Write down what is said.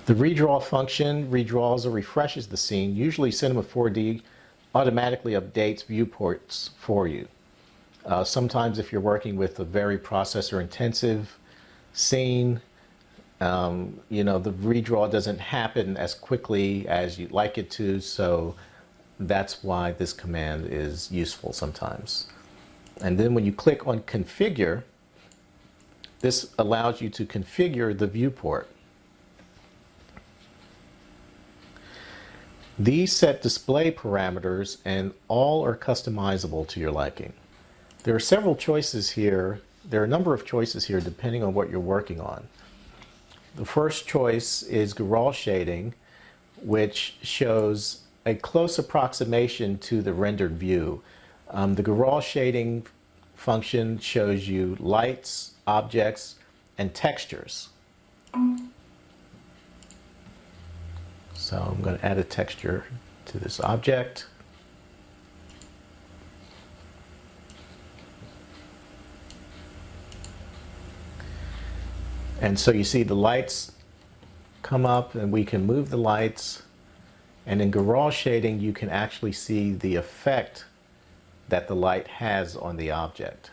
The redraw function redraws or refreshes the scene. Usually Cinema 4D automatically updates viewports for you. Sometimes if you're working with a very processor intensive scene, the redraw doesn't happen as quickly as you'd like it to, so that's why this command is useful sometimes. And then when you click on configure, this allows you to configure the viewport. These set display parameters and all are customizable to your liking. There are several choices here. There are a number of choices here depending on what you're working on. The first choice is Gouraud shading, which shows a close approximation to the rendered view. The Gouraud shading function shows you lights, objects, and textures. So I'm going to add a texture to this object. And so you see the lights come up and we can move the lights. And in Gouraud shading, you can actually see the effect that the light has on the object.